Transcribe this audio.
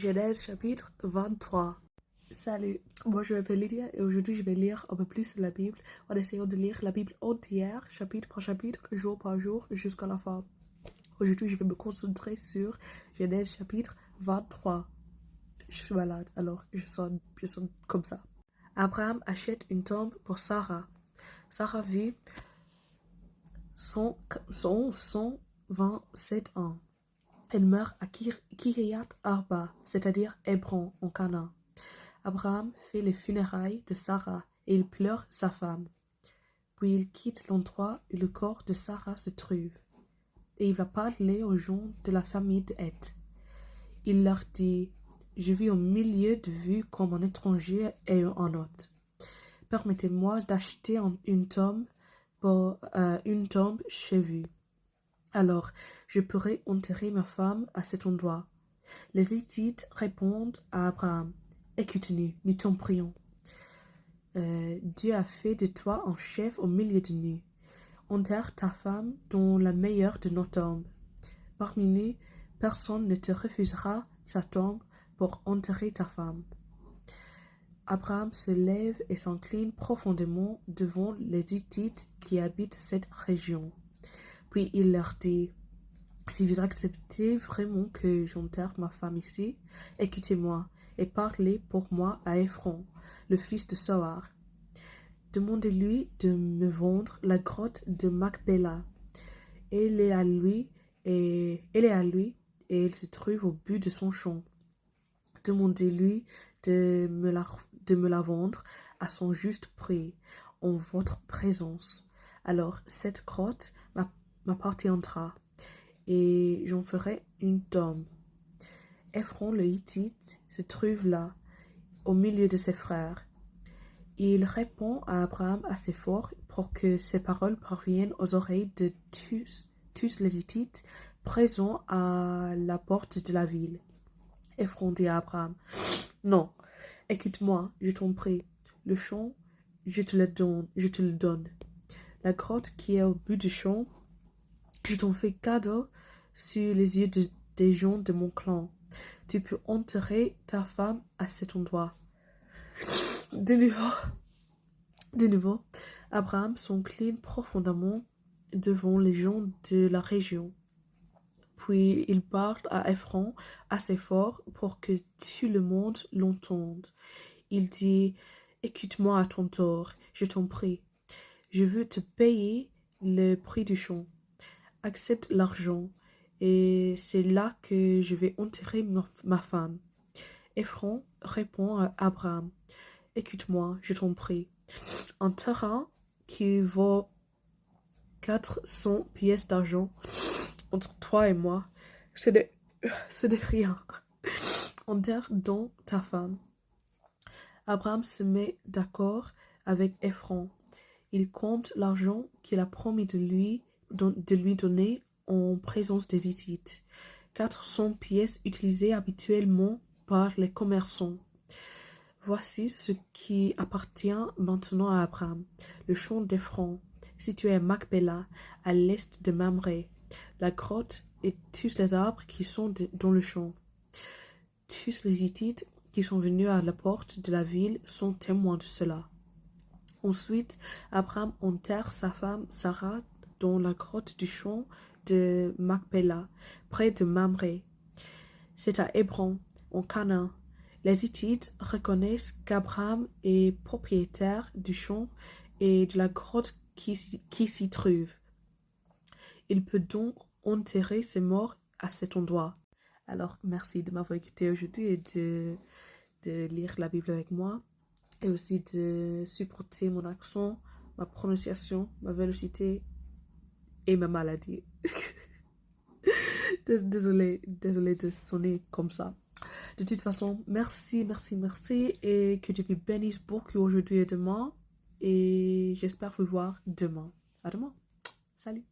Genèse chapitre 23. Salut, moi je m'appelle Lydia et aujourd'hui je vais lire un peu plus de la Bible en essayant de lire la Bible entière, chapitre par chapitre, jour par jour, jusqu'à la fin. Aujourd'hui je vais me concentrer sur Genèse chapitre 23. Je suis malade, alors je sonne comme ça. Abraham achète une tombe pour Sarah. Sarah vit 127 ans. Elle meurt à Kiriat Arba, c'est-à-dire Hébron, en Canaan. Abraham fait les funérailles de Sarah et il pleure sa femme. Puis il quitte l'endroit où le corps de Sarah se trouve. Et il va parler aux gens de la famille de Heth. Il leur dit: Je vis au milieu de vous comme un étranger et un hôte. Permettez-moi d'acheter une tombe chez vous. Alors, je pourrai enterrer ma femme à cet endroit. Les Hittites répondent à Abraham: Écoute-nous, nous t'en prions. Dieu a fait de toi un chef au milieu de nous. Enterre ta femme dans la meilleure de nos tombes. Parmi nous, personne ne te refusera sa tombe pour enterrer ta femme. Abraham se lève et s'incline profondément devant les Hittites qui habitent cette région. Puis il leur dit: Si vous acceptez vraiment que j'enterre ma femme ici, écoutez-moi et parlez pour moi à Ephron, le fils de Soar. Demandez-lui de me vendre la grotte de Macpéla. Elle est à lui et elle se trouve au but de son champ. Demandez-lui de me la vendre à son juste prix, en votre présence. Alors cette grotte m'appartiendra, et j'en ferai une tombe. Ephron le Hittite se trouve là, au milieu de ses frères. Il répond à Abraham assez fort pour que ses paroles parviennent aux oreilles de tous les Hittites présents à la porte de la ville. Ephron dit à Abraham: Non, écoute-moi, je t'en prie. Le champ, je te le donne. La grotte qui est au bout du champ, je t'en fais cadeau sur les yeux des gens de mon clan. Tu peux enterrer ta femme à cet endroit. De nouveau, Abraham s'incline profondément devant les gens de la région. Puis il parle à Ephron assez fort pour que tout le monde l'entende. Il dit: Écoute-moi à ton tour, je t'en prie. Je veux te payer le prix du champ. Accepte l'argent, et c'est là que je vais enterrer ma femme. Ephron répond à Abraham: Écoute-moi, je t'en prie. Un terrain qui vaut 400 pièces d'argent entre toi et moi, ce n'est rien. Enterre donc ta femme. Abraham se met d'accord avec Ephron. Il compte l'argent qu'il a promis de lui donner en présence des Hittites. 400 pièces utilisées habituellement par les commerçants. Voici ce qui appartient maintenant à Abraham: le champ d'Ephron, situé à Macpéla, à l'est de Mamré, la grotte et tous les arbres qui sont dans le champ. Tous les Hittites qui sont venus à la porte de la ville sont témoins de cela. Ensuite, Abraham enterre sa femme Sarah dans la grotte du champ de Macpéla, près de Mamré. C'est à Hébron, en Canaan. Les Hittites reconnaissent qu'Abraham est propriétaire du champ et de la grotte qui s'y trouve. Il peut donc enterrer ses morts à cet endroit. Alors, merci de m'avoir écouté aujourd'hui et de lire la Bible avec moi, et aussi de supporter mon accent, ma prononciation, ma vélocité et ma maladie. Désolée de sonner comme ça. De toute façon, merci, et que Dieu vous bénisse beaucoup aujourd'hui et demain, et j'espère vous voir demain. À demain. Salut.